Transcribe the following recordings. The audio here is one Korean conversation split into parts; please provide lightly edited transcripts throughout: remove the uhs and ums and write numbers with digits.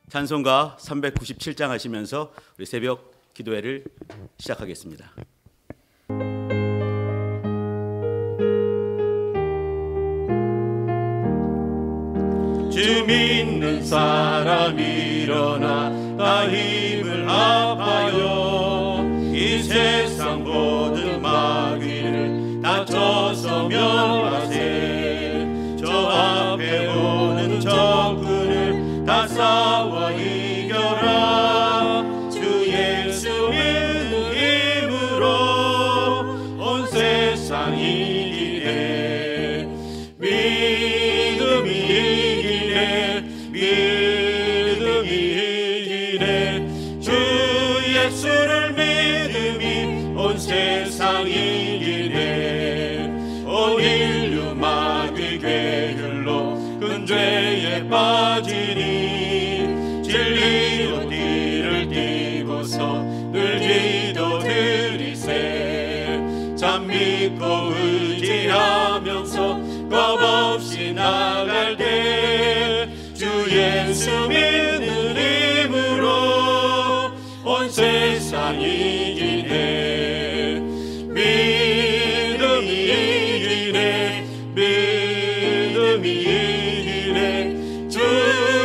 찬송가 397장 하시면서 우리 새벽 기도회를 시작하겠습니다. 주 믿는 사람 일어나 나 힘을 합하여 이 세상 모든 마귀를 다쳐서 멸하세. 저 앞에 오는 적군을 다 싸워 이겨라. 주 예수 믿는 힘으로 온 세상 이기네. 믿음이 이기네. 주 예수를 믿음이 온 세상 이기네. 온 인류 마귀 괴율로 큰 죄에 빠지니 진리로 뒤를 띠고서 늘 기도드리세. 참 믿고 의지하면서 겁없이 나갈 때 주 예수 믿는 힘으로 온 세상 이기네. 믿음이 이기네. 믿음이 이기네. 주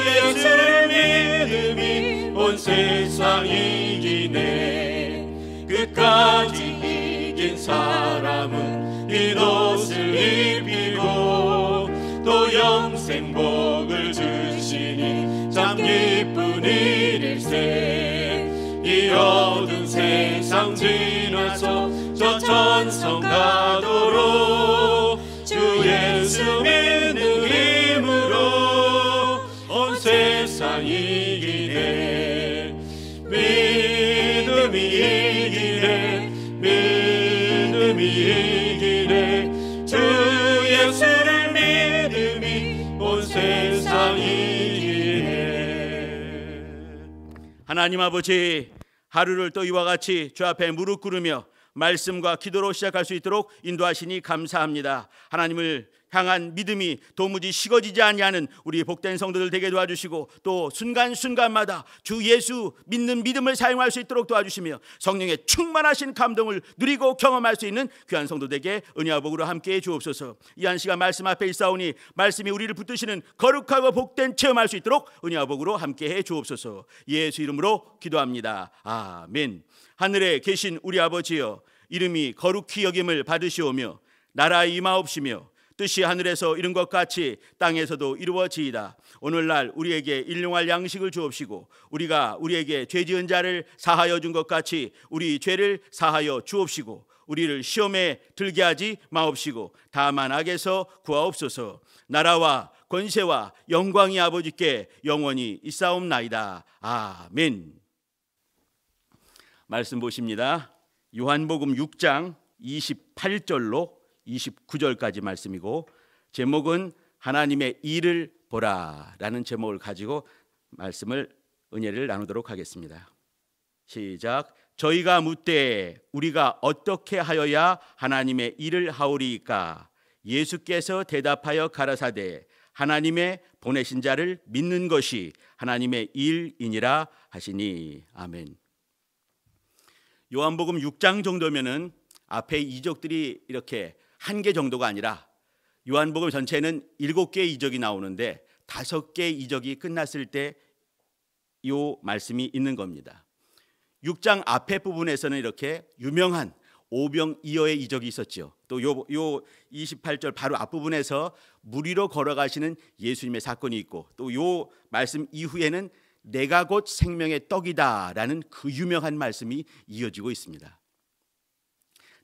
예수를 믿음이 온 세상 이기네. 끝까지 이긴 사람은 이 옷을 입히고 또 영생 복을 주시니 참 기쁜 일일세. 이 어두운 세상 지나서 저 천성 가도록 주 예수 믿는 힘으로 온 세상 이기네. 믿음이 이기네. 믿음이 이기네. 주 예수를 믿음이 온 세상 이기네. 하나님 아버지, 하루를 또 이와 같이 주 앞에 무릎 꿇으며 말씀과 기도로 시작할 수 있도록 인도하시니 감사합니다. 하나님을 향한 믿음이 도무지 식어지지 아니하는 우리 복된 성도들 되게 도와주시고 또 순간순간마다 주 예수 믿는 믿음을 사용할 수 있도록 도와주시며 성령의 충만하신 감동을 누리고 경험할 수 있는 귀한 성도들에게 은혜와 복으로 함께해 주옵소서. 이 한 시간 말씀 앞에 있사오니 말씀이 우리를 붙드시는 거룩하고 복된 체험할 수 있도록 은혜와 복으로 함께해 주옵소서. 예수 이름으로 기도합니다. 아멘. 하늘에 계신 우리 아버지여, 이름이 거룩히 여김을 받으시오며 나라에 임하옵시며 뜻이 하늘에서 이룬 것 같이 땅에서도 이루어지이다. 오늘날 우리에게 일용할 양식을 주옵시고 우리가 우리에게 죄 지은 자를 사하여 준 것 같이 우리 죄를 사하여 주옵시고 우리를 시험에 들게 하지 마옵시고 다만 악에서 구하옵소서. 나라와 권세와 영광이 아버지께 영원히 있사옵나이다. 아멘. 말씀 보십니다. 요한복음 6장 28절로 29절까지 말씀이고 제목은 하나님의 일을 보라라는 제목을 가지고 말씀을 은혜를 나누도록 하겠습니다. 시작. 저희가 묻되 우리가 어떻게 하여야 하나님의 일을 하오리이까? 예수께서 대답하여 가라사대 하나님의 보내신 자를 믿는 것이 하나님의 일이니라 하시니. 아멘. 요한복음 6장 정도면은 앞에 이적들이 이렇게 한 개 정도가 아니라 요한복음 전체는 7개의 이적이 나오는데 5개의 이적이 끝났을 때 이 말씀이 있는 겁니다. 6장 앞에 부분에서는 이렇게 유명한 오병이어의 이적이 있었죠. 또 요 28절 바로 앞부분에서 물 위로 걸어가시는 예수님의 사건이 있고 또 요 말씀 이후에는 내가 곧 생명의 떡이다라는 그 유명한 말씀이 이어지고 있습니다.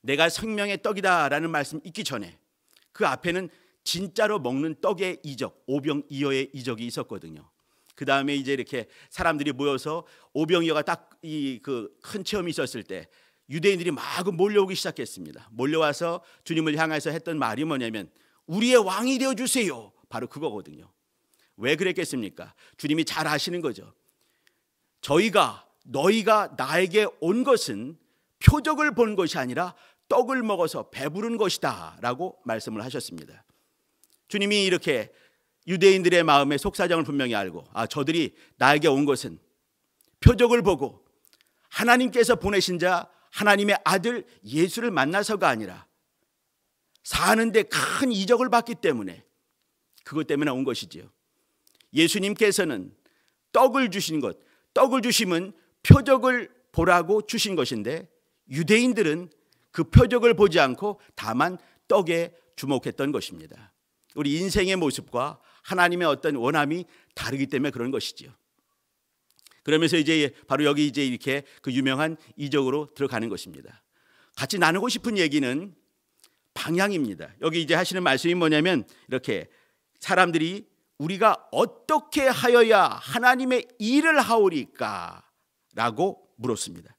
내가 생명의 떡이다라는 말씀 있기 전에 그 앞에는 진짜로 먹는 떡의 이적, 오병이어의 이적이 있었거든요. 그 다음에 이제 이렇게 사람들이 모여서 오병이어가 딱 이 그 큰 체험이 있었을 때 유대인들이 막 몰려오기 시작했습니다. 몰려와서 주님을 향해서 했던 말이 뭐냐면 우리의 왕이 되어 주세요. 바로 그거거든요. 왜 그랬겠습니까? 주님이 잘 아시는 거죠. 너희가 나에게 온 것은 표적을 본 것이 아니라 떡을 먹어서 배부른 것이다 라고 말씀을 하셨습니다. 주님이 이렇게 유대인들의 마음의 속사정을 분명히 알고 저들이 나에게 온 것은 표적을 보고 하나님께서 보내신 자 하나님의 아들 예수를 만나서가 아니라 사는데 큰 이적을 받기 때문에 그것 때문에 온 것이지요. 예수님께서는 떡을 주신 것, 떡을 주심은 표적을 보라고 주신 것인데 유대인들은 그 표적을 보지 않고 다만 떡에 주목했던 것입니다. 우리 인생의 모습과 하나님의 어떤 원함이 다르기 때문에 그런 것이지요. 그러면서 이제 바로 여기 이제 이렇게 그 유명한 이적으로 들어가는 것입니다. 같이 나누고 싶은 얘기는 방향입니다. 여기 이제 하시는 말씀이 뭐냐면 이렇게 사람들이 우리가 어떻게 하여야 하나님의 일을 하오리까? 라고 물었습니다.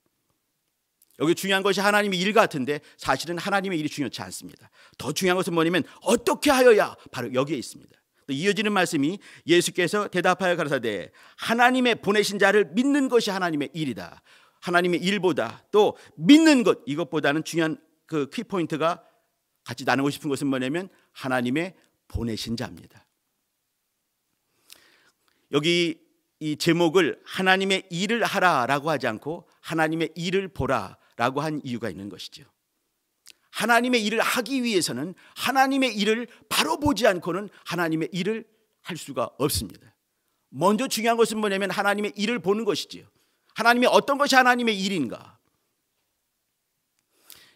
여기 중요한 것이 하나님의 일 같은데 사실은 하나님의 일이 중요치 않습니다. 더 중요한 것은 뭐냐면 어떻게 하여야, 바로 여기에 있습니다. 또 이어지는 말씀이 예수께서 대답하여 가라사대 하나님의 보내신 자를 믿는 것이 하나님의 일이다. 하나님의 일보다 또 믿는 것, 이것보다는 중요한 그 키포인트가 같이 나누고 싶은 것은 뭐냐면 하나님의 보내신 자입니다. 여기 이 제목을 하나님의 일을 하라라고 하지 않고 하나님의 일을 보라라고 한 이유가 있는 것이죠. 하나님의 일을 하기 위해서는 하나님의 일을 바로 보지 않고는 하나님의 일을 할 수가 없습니다. 먼저 중요한 것은 뭐냐면 하나님의 일을 보는 것이지요. 하나님의 어떤 것이 하나님의 일인가?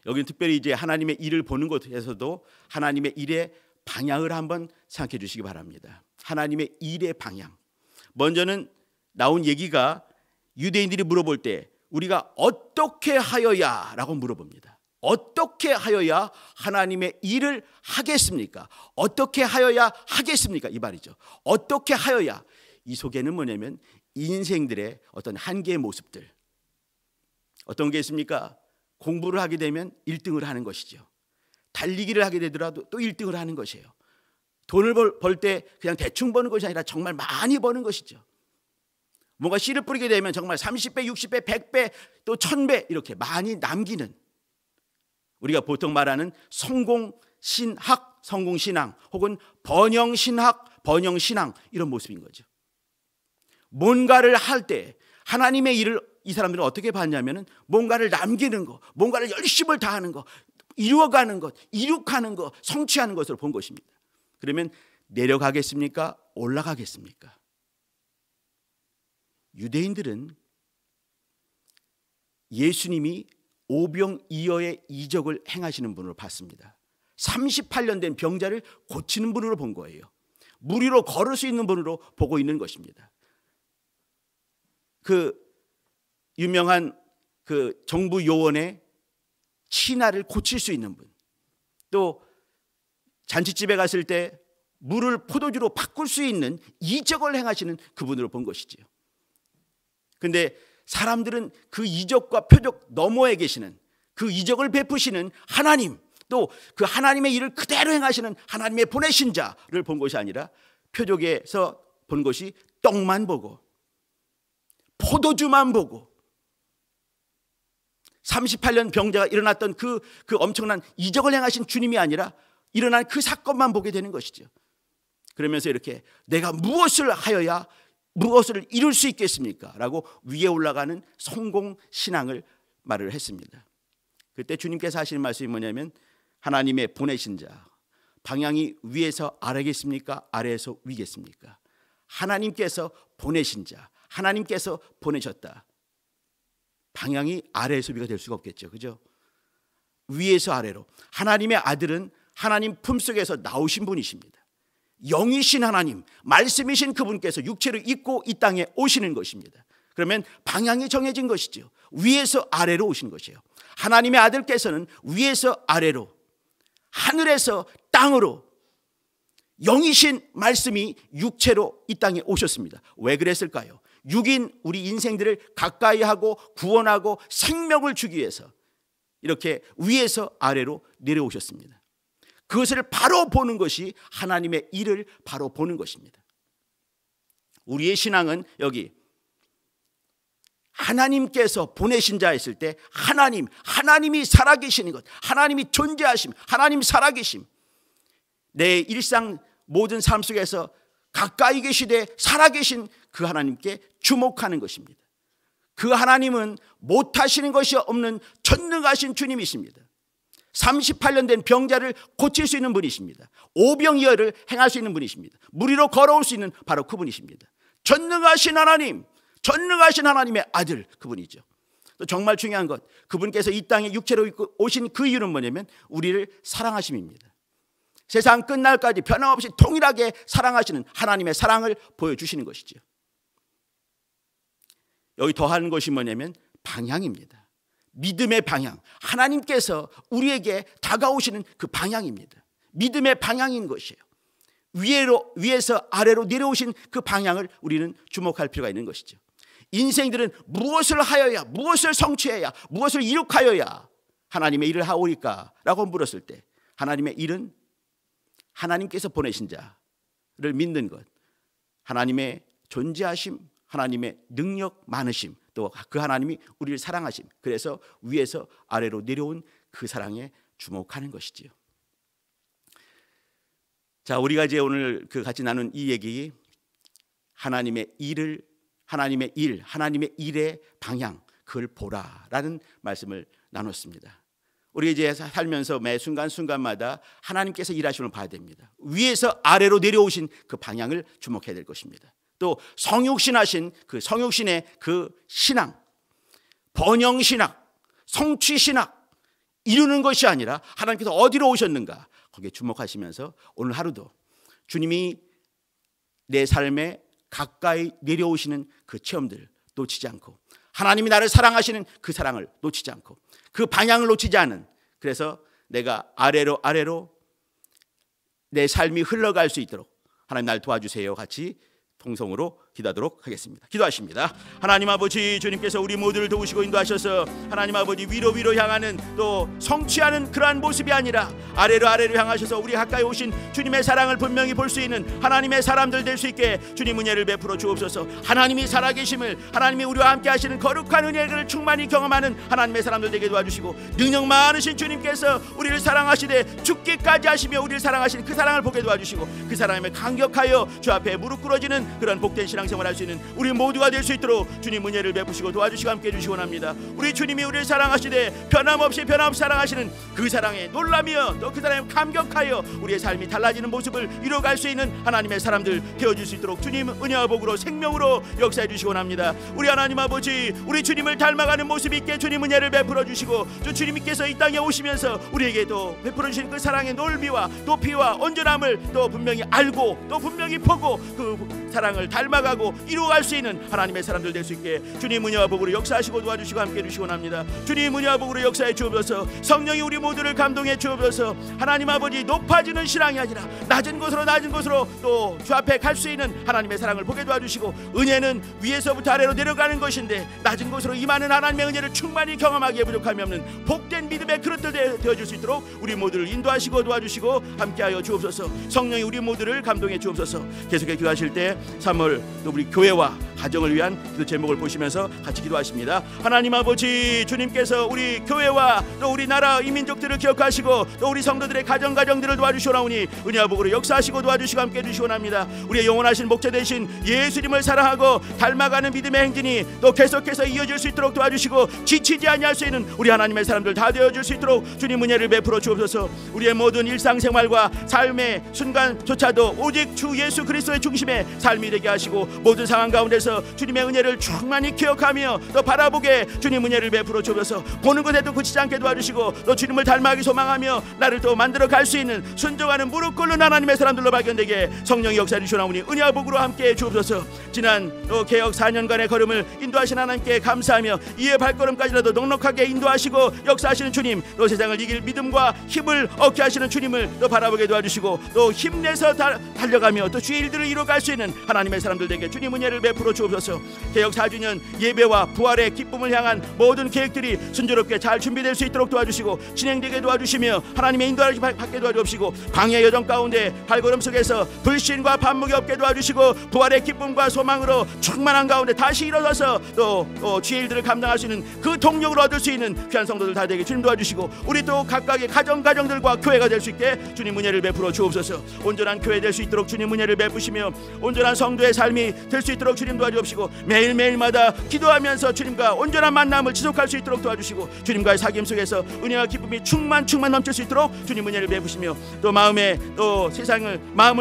여기는 특별히 이제 하나님의 일을 보는 것에서도 하나님의 일의 방향을 한번 생각해 주시기 바랍니다. 하나님의 일의 방향. 먼저는 나온 얘기가 유대인들이 물어볼 때 우리가 어떻게 하여야 라고 물어봅니다. 어떻게 하여야 하나님의 일을 하겠습니까? 어떻게 하여야 하겠습니까? 이 말이죠. 어떻게 하여야. 이 속에는 뭐냐면 인생들의 어떤 한계의 모습들. 어떤 게 있습니까? 공부를 하게 되면 1등을 하는 것이죠. 달리기를 하게 되더라도 또 1등을 하는 것이에요. 돈을 벌 때 그냥 대충 버는 것이 아니라 정말 많이 버는 것이죠. 뭔가 씨를 뿌리게 되면 정말 30배, 60배, 100배, 또 1000배 이렇게 많이 남기는, 우리가 보통 말하는 성공신학, 성공신앙 혹은 번영신학, 번영신앙, 이런 모습인 거죠. 뭔가를 할 때 하나님의 일을 이 사람들은 어떻게 봤냐면 뭔가를 남기는 것, 뭔가를 열심을 다하는 것, 이루어가는 것, 이룩하는 것, 성취하는 것으로 본 것입니다. 그러면 내려가겠습니까? 올라가겠습니까? 유대인들은 예수님이 오병이어의 이적을 행하시는 분으로 봤습니다. 38년 된 병자를 고치는 분으로 본 거예요. 물 위로 걸을 수 있는 분으로 보고 있는 것입니다. 그 유명한 그 정부 요원의 치나를 고칠 수 있는 분, 또 잔치집에 갔을 때 물을 포도주로 바꿀 수 있는 이적을 행하시는 그분으로 본 것이지요. 그런데 사람들은 그 이적과 표적 너머에 계시는, 그 이적을 베푸시는 하나님, 또 그 하나님의 일을 그대로 행하시는 하나님의 보내신 자를 본 것이 아니라 표적에서 본 것이 떡만 보고 포도주만 보고 38년 병자가 일어났던 그 엄청난 이적을 행하신 주님이 아니라 일어난 그 사건만 보게 되는 것이죠. 그러면서 이렇게 내가 무엇을 하여야 무엇을 이룰 수 있겠습니까? 라고 위에 올라가는 성공신앙을 말을 했습니다. 그때 주님께서 하시는 말씀이 뭐냐면 하나님의 보내신 자, 방향이 위에서 아래겠습니까? 아래에서 위겠습니까? 하나님께서 보내신 자, 하나님께서 보내셨다. 방향이 아래에서 위가 될 수가 없겠죠. 그죠? 위에서 아래로. 하나님의 아들은 하나님 품속에서 나오신 분이십니다. 영이신 하나님, 말씀이신 그분께서 육체를 입고 이 땅에 오시는 것입니다. 그러면 방향이 정해진 것이죠. 위에서 아래로 오신 것이에요. 하나님의 아들께서는 위에서 아래로, 하늘에서 땅으로 영이신 말씀이 육체로 이 땅에 오셨습니다. 왜 그랬을까요? 육인 우리 인생들을 가까이 하고 구원하고 생명을 주기 위해서 이렇게 위에서 아래로 내려오셨습니다. 그것을 바로 보는 것이 하나님의 일을 바로 보는 것입니다. 우리의 신앙은 여기 하나님께서 보내신 자 했을 때 하나님이 살아계시는 것, 하나님이 존재하심, 하나님 살아계심, 내 일상 모든 삶 속에서 가까이 계시되 살아계신 그 하나님께 주목하는 것입니다. 그 하나님은 못하시는 것이 없는 전능하신 주님이십니다. 38년 된 병자를 고칠 수 있는 분이십니다. 오병이어를 행할 수 있는 분이십니다. 물 위로 걸어올 수 있는 바로 그분이십니다. 전능하신 하나님, 전능하신 하나님의 아들, 그분이죠. 또 정말 중요한 것, 그분께서 이 땅에 육체로 오신 그 이유는 뭐냐면 우리를 사랑하심입니다. 세상 끝날까지 변함없이 동일하게 사랑하시는 하나님의 사랑을 보여주시는 것이죠. 여기 더하는 것이 뭐냐면 방향입니다. 믿음의 방향, 하나님께서 우리에게 다가오시는 그 방향입니다. 믿음의 방향인 것이에요. 위에서 아래로 내려오신 그 방향을 우리는 주목할 필요가 있는 것이죠. 인생들은 무엇을 하여야, 무엇을 성취해야, 무엇을 이룩하여야 하나님의 일을 하오리까? 라고 물었을 때 하나님의 일은 하나님께서 보내신 자를 믿는 것, 하나님의 존재하심, 하나님의 능력 많으심, 또 그 하나님이 우리를 사랑하심, 그래서 위에서 아래로 내려온 그 사랑에 주목하는 것이지요. 자, 우리가 이제 오늘 같이 나눈 이 얘기, 하나님의 일을, 하나님의 일, 하나님의 일의 방향, 그걸 보라라는 말씀을 나눴습니다. 우리 이제 살면서 매 순간순간마다 하나님께서 일하심을 봐야 됩니다. 위에서 아래로 내려오신 그 방향을 주목해야 될 것입니다. 또 성육신하신 그 성육신의 그 신앙, 번영신학, 성취신학, 이루는 것이 아니라 하나님께서 어디로 오셨는가, 거기에 주목하시면서 오늘 하루도 주님이 내 삶에 가까이 내려오시는 그 체험들 놓치지 않고, 하나님이 나를 사랑하시는 그 사랑을 놓치지 않고, 그 방향을 놓치지 않은, 그래서 내가 아래로 내 삶이 흘러갈 수 있도록 하나님 날 도와주세요. 같이 통성으로 기도하도록 하겠습니다. 기도하십니다. 하나님 아버지, 주님께서 우리 모두를 도우시고 인도하셔서 하나님 아버지 위로 향하는, 또 성취하는 그러한 모습이 아니라 아래로 향하셔서 우리 가까이 오신 주님의 사랑을 분명히 볼 수 있는 하나님의 사람들 될 수 있게 주님 은혜를 베풀어 주옵소서. 하나님이 살아계심을, 하나님이 우리와 함께 하시는 거룩한 은혜를 충만히 경험하는 하나님의 사람들 되게 도와주시고, 능력 많으신 주님께서 우리를 사랑하시되 죽기까지 하시며 우리를 사랑하시는 그 사랑을 보게 도와주시고, 그 사랑에 감격하여 주 앞에 무릎 꿇어지는 그런 복된 신앙생활 할 수 있는 우리 모두가 될 수 있도록 주님 은혜를 베푸시고 도와주시고 함께 해주시기 원합니다. 우리 주님이 우리를 사랑하시되 변함없이 사랑하시는 그 사랑에 놀라며 또 그 사랑에 감격하여 우리의 삶이 달라지는 모습을 이루어갈 수 있는 하나님의 사람들 되어줄 수 있도록 주님 은혜와 복으로 생명으로 역사해 주시기 원합니다. 우리 하나님 아버지, 우리 주님을 닮아가는 모습 있게 주님 은혜를 베풀어 주시고, 또 주님께서 이 땅에 오시면서 우리에게 또 베풀어 주신 그 사랑의 넓이와 높이와 온전함을 또 분명히 알고, 또 분명히 보고 그 사랑을 닮아가고 이루어갈 수 있는 하나님의 사람들 될 수 있게 주님 은혜와 복으로 역사하시고 도와주시고 함께 해주시기 원합니다. 주님 은혜와 복으로 역사해 주옵소서. 성령이 우리 모두를 감동해 주옵소서. 하나님 아버지, 높아지는 신앙이 아니라 낮은 곳으로 또 주 앞에 갈 수 있는 하나님의 사랑을 보게 도와주시고, 은혜는 위에서부터 아래로 내려가는 것인데 낮은 곳으로 임하는 하나님의 은혜를 충만히 경험하기에 부족함이 없는 복된 믿음의 그릇들 되어줄 수 있도록 우리 모두를 인도하시고 도와주시고 함께하여 주옵소서. 성령이 우리 모두를 감동해 주옵소서. 계속해 기도하실 때 3월 또 우리 교회와 가정을 위한 기도 제목을 보시면서 같이 기도하십니다. 하나님 아버지, 주님께서 우리 교회와 또 우리 나라 이민족들을 기억하시고 또 우리 성도들의 가정들을 도와주시오나오니 은혜와 복으로 역사하시고 도와주시고 함께 해주시오납니다. 우리의 영원하신 목자 되신 예수님을 사랑하고 닮아가는 믿음의 행진이 또 계속해서 이어질 수 있도록 도와주시고, 지치지 아니할 수 있는 우리 하나님의 사람들 다 되어줄 수 있도록 주님 은혜를 베풀어 주옵소서. 우리의 모든 일상생활과 삶의 순간조차도 오직 주 예수 그리스도의 중심의 삶이 되게 하시고, 모든 상황 가운데서 주님의 은혜를 충만히 기억하며 또 바라보게 주님 은혜를 베풀어 주옵소서. 보는 것에도 그치지 않게 도와주시고, 또 주님을 닮아가기 소망하며 나를 또 만들어 갈 수 있는 순종하는 무릎 꿇는 하나님의 사람들로 발견되게 성령이 역사해 주시오나오니 은혜와 복으로 함께 해 주옵소서. 지난 또 개혁 4년간의 걸음을 인도하신 하나님께 감사하며 이의 발걸음까지라도 넉넉하게 인도하시고 역사하시는 주님, 또 세상을 이길 믿음과 힘을 얻게 하시는 주님을 또 바라보게 도와주시고, 또 힘내서 달려가며 또 주의 일들을 이루어갈 수 있는 하나님의 사람들에게 주님 은혜를 베풀어 주옵소서. 개역 4주년 예배와 부활의 기쁨을 향한 모든 계획들이 순조롭게 잘 준비될 수 있도록 도와주시고 진행되게 도와주시며 하나님의 인도를 받게 도와주시고 광야 여정 가운데 발걸음 속에서 불신과 반목이 없게 도와주시고 부활의 기쁨과 소망으로 충만한 가운데 다시 일어서서 또 주의 일들을 감당할 수 있는 그 동력을 얻을 수 있는 귀한 성도들 다 되게 주님 도와주시고 우리 또 각각의 가정들과 교회가 될 수 있게 주님 은혜를 베풀어 주옵소서. 온전한 교회 될 수 있도록 주님 은혜를 베푸시며 온전한 성도의 삶이 될 수 있도록 주님 도와주옵시고 매일매일마다 기도하면서 주님과 온전한 만남을 지속할 수 있도록 도와주시고 주님과의 사귐 속에서 은혜와 기쁨이 충만 넘칠 수 있도록 주님 은혜를 베푸시며 또 마음을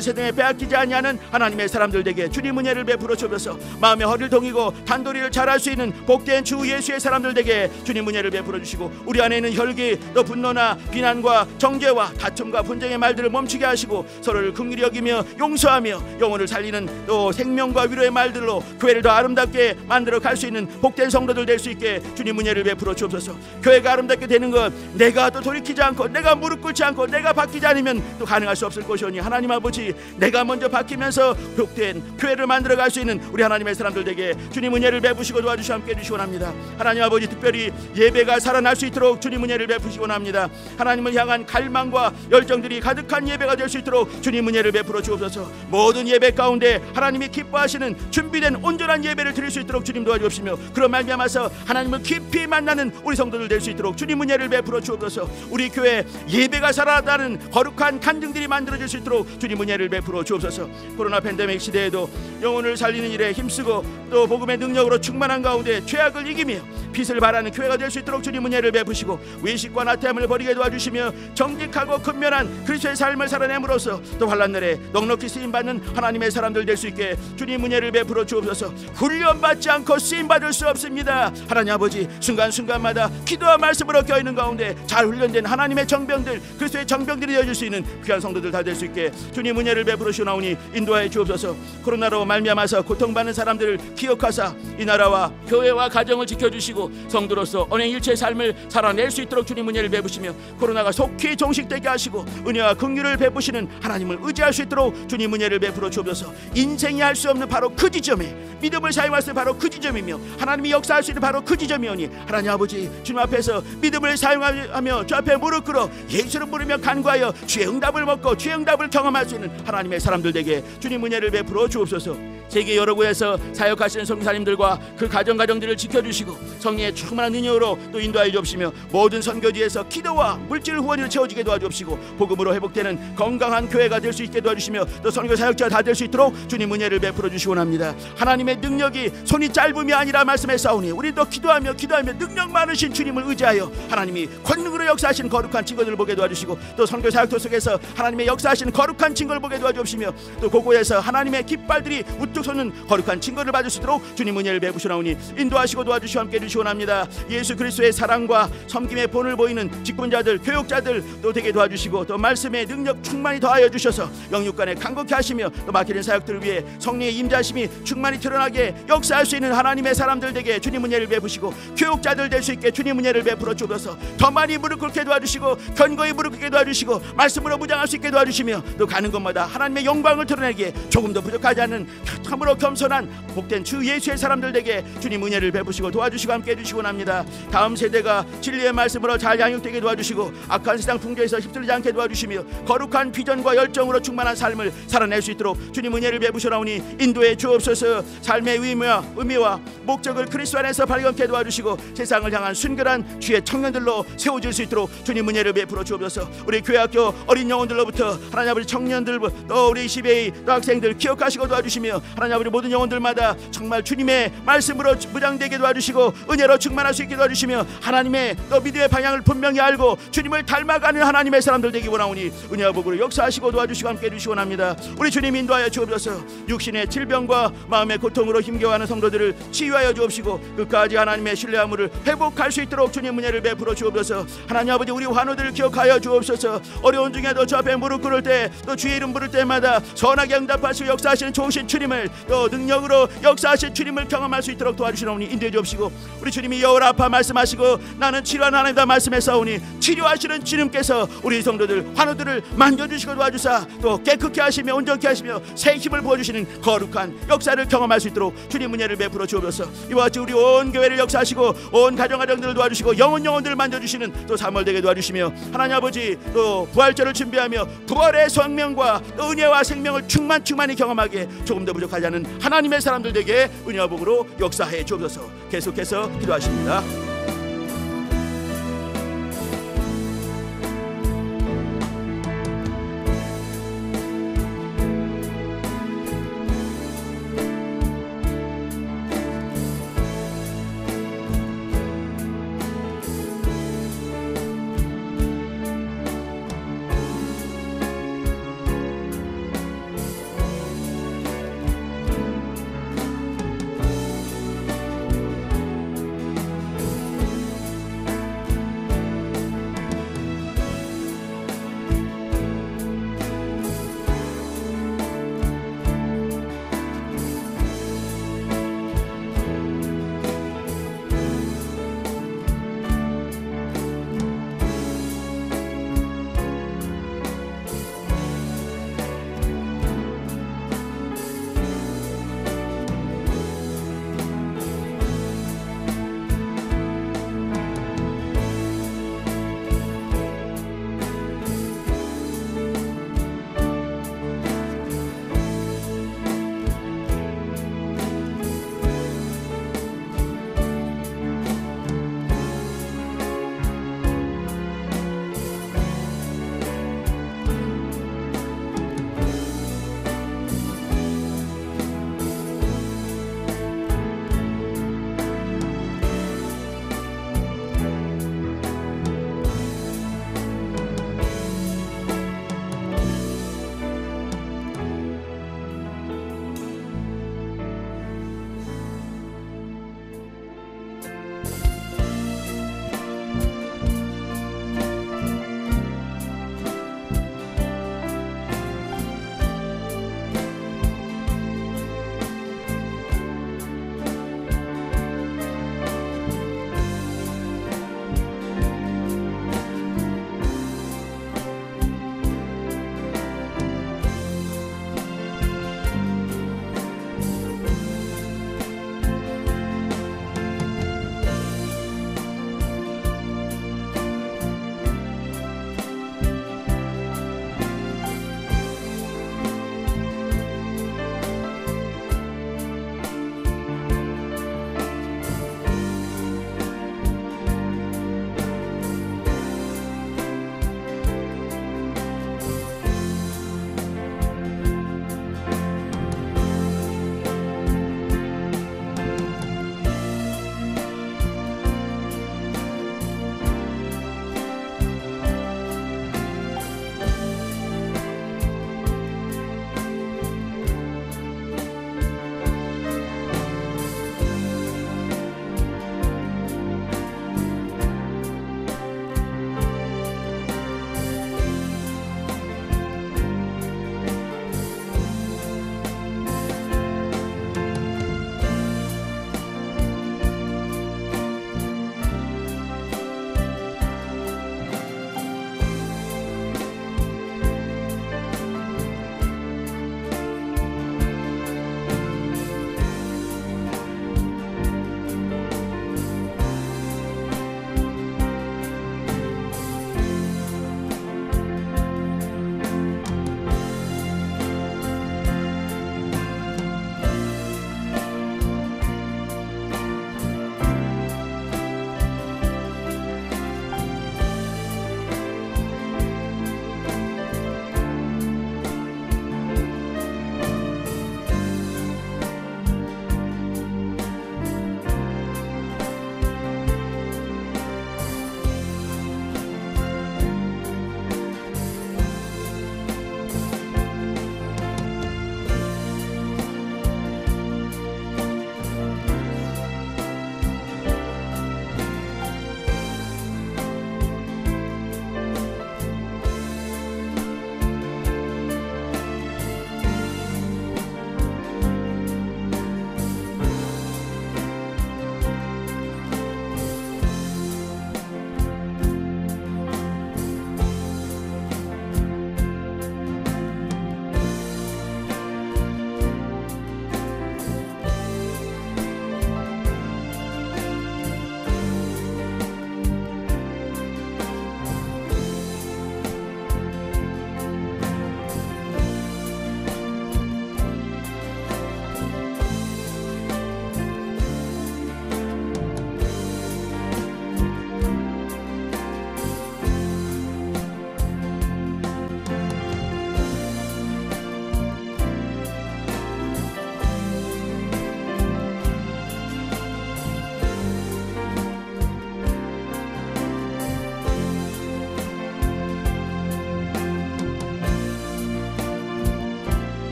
세상에 빼앗기지 아니하는 하나님의 사람들에게 주님 은혜를 베풀어 주옵소서. 마음의 허리를 동이고 단도리를 잘할 수 있는 복된 주 예수의 사람들에게 주님 은혜를 베풀어 주시고 우리 안에 있는 혈기 또 분노나 비난과 정죄와 다툼과 분쟁의 말들을 멈추게 하시고 서로를 긍휼히 여기며 용서하며 영혼을 살리는 또 생명과 위로의 말들로 교회를 더 아름답게 만들어 갈 수 있는 복된 성도들 될 수 있게 주님 은혜를 베풀어 주옵소서. 교회가 아름답게 되는 것 내가 또 돌이키지 않고 내가 무릎 꿇지 않고 내가 바뀌지 않으면 또 가능할 수 없을 것이오니 하나님 아버지 내가 먼저 바뀌면서 복된 교회를 만들어 갈 수 있는 우리 하나님의 사람들에게 주님 은혜를 베푸시고 도와주시고 함께 해주시고 합니다. 하나님 아버지 특별히 예배가 살아날 수 있도록 주님 은혜를 베푸시고 합니다. 하나님을 향한 갈망과 열정들이 가득한 예배가 될 수 있도록 주님 은혜를 베풀어 주옵소서. 모든 예배 가운데 하나님이 기뻐하시는 준비된 온전한 예배를 드릴 수 있도록 주님 도와주옵시며 그런 말미암아서 하나님을 깊이 만나는 우리 성도들 될 수 있도록 주님 은혜를 베풀어 주옵소서. 우리 교회 예배가 살아나는 거룩한 간증들이 만들어질 수 있도록 주님 은혜를 베풀어 주옵소서. 코로나 팬데믹 시대에도 영혼을 살리는 일에 힘쓰고 또 복음의 능력으로 충만한 가운데 죄악을 이기며 빛을 발하는 교회가 될 수 있도록 주님 은혜를 베푸시고 외식과 나태함을 버리게 도와주시며 정직하고 근면한 그리스도의 삶을 살아냄으로써 또 환난날에 넉넉히 쓰임받는 하나님의 사람들 될 수 있게 주님 은혜를 베풀어 주옵소서. 훈련받지 않고 쓰임받을 수 없습니다. 하나님 아버지 순간순간마다 기도와 말씀으로 껴있는 가운데 잘 훈련된 하나님의 정병들 그리스도의 정병들이 되어줄 수 있는 귀한 성도들 다 될 수 있게 주님 은혜를 베풀어 주나오니 인도하여 주옵소서. 코로나로 말미암아서 고통받는 사람들을 기억하사 이 나라와 교회와 가정을 지켜주시고 성도로서 언행일체의 삶을 살아낼 수 있도록 주님 은혜를 베푸시며 코로나가 속히 종식되게 하시고 은혜와 긍휼을 베푸시는 하나님을 의지할 수 있도록 주님 은혜를 베풀어 주옵소서. 인생이 할 수 없는 바로 그 지점에 믿음을 사용할 수 있는 바로 그 지점이며 하나님이 역사할 수 있는 바로 그 지점이오니 하나님 아버지 주님 앞에서 믿음을 사용하며 주 앞에 무릎 꿇어 예수를 부르며 간구하여 주의 응답을 먹고 주의 응답을 경험할 수 있는 하나님의 사람들에게 주님 은혜를 베풀어 주옵소서. 세계 여러 곳에서 사역하시는 선교사님들과 그 가정들을 지켜주시고 성령의 충만한 능력으로 또 인도하여 주옵시며 모든 선교지에서 기도와 물질 후원으로 채워지게 도와주옵시고 복음으로 회복되는 건강한 교회가 될 수 있게 도와주시며 또 선교 사역자가 다 될 수 있도록 주님 은혜를 베풀어 주시기 원합니다. 하나님의 능력이 손이 짧음이 아니라 말씀했사오니 우리도 기도하며 능력 많으신 주님을 의지하여 하나님이 권능으로 역사하시는 거룩한 증거들을 보게 도와주시고 또 선교 사역도 속에서 하나님의 역사하시는 거룩한 증거를 보게 도와주옵시며 또 그곳에서 하나님의 깃발들이 우뚝 솟는 거룩한 증거를 받을 수 있도록 주님 은혜를 베푸시나오니 인도하시고 도와주시고 함께 해주시기 원합니다. 예수 그리스도의 사랑과 섬김의 본을 보이는 직분자들 교육자들 또 되게 도와주시고 또 말씀의 능력 충만히 더하여 주셔서 영육간에 강건케 하시며 또 맡기는 사역들을 위해 성령의 임자심이 충만히 드러나게 역사할 수 있는 하나님의 사람들에게 주님 은혜를 베푸시고 교육자들 될 수 있게 주님 은혜를 베풀어 주옵소서. 더 많이 무릎 꿇게 도와주시고 견고히 무릎 꿇게 도와주시고 말씀으로 무장할 수 있게 도와주시며 또 가는 곳마다 하나님의 영광을 드러내기에 조금도 부족하지 않은 참으로 겸손한 복된 주 예수의 사람들에게 주님 은혜를 베푸시고 도와주시고 함께 해주시고 합니다. 다음 세대가 진리의 말씀으로 잘 양육되게 도와주시고 악한 세상 풍조에서 휩쓸리지 않게 도와주시며 거룩한 비전과 열정으로 충만한 삶을 살아낼 수 있도록 주님 은혜를 베푸시라오니 인도해 주옵소서. 삶의 의미와 목적을 그리스도 안에서 발견케 도와주시고 세상을 향한 순결한 주의 청년들로 세워질 수 있도록 주님 은혜를 베풀어 주옵소서. 우리 교회학교 어린 영혼들로부터 하나님 아버지 청년들 또 우리 시베이 또 학생들 기억하시고 도와주시며 하나님 아버지 모든 영혼들마다 정말 주님의 말씀으로 무장되게 도와주시고 은혜로 충만할 수 있게 도와주시며 하나님의 또 믿음의 방향을 분명히 알고 주님을 닮아가는 하나님의 사람들 되기 원하오니 은혜와 복으로 역사하시고 도와주시고 함께 해주시기 원합니다. 우리 주님 인도하여 주옵소서. 육신의 질병과 마음의 고통으로 힘겨워하는 성도들을 치유하여 주옵시고 끝까지 하나님의 신뢰함을 회복할 수 있도록 주님 은혜를 베풀어 주옵소서. 하나님 아버지 우리 환우들을 기억하여 주옵소서. 어려운 중에도 주 앞에 무릎 꿇을 때 또 주의 이름 부를 때마다 선하게 응답하시고 역사하시는 좋으신 주님을 또 능력으로 역사하신 주님을 경험할 수 있도록 도와주시오니 인도해 주옵시고 우리 주님이 여호라파 말씀하시고 나는 치료하는 하나님이다 말씀했사오니 치료하시는 주님께서 우리 성도들 환우들을 만져주시고 도와주사 또 깨끗게 하시며 온전케 하시며 새 힘을 부어주시는 거룩한 역사를 경험할 수 있도록 주님 은혜를 베풀어 주옵소서. 이와 같이 우리 온 교회를 역사하시고 온 가정가정들을 도와주시고 영혼들을 만져주시는 또 3월 되게 도와주시며, 하나님 아버지 또 부활절을 준비하며 부활의 생명과 또 은혜와 생명을 충만히 경험하게 조금 더 부족하지 않은 하나님의 사람들 되게 은혜와 복으로 역사해 주옵소서. 계속해서 기도하십니다.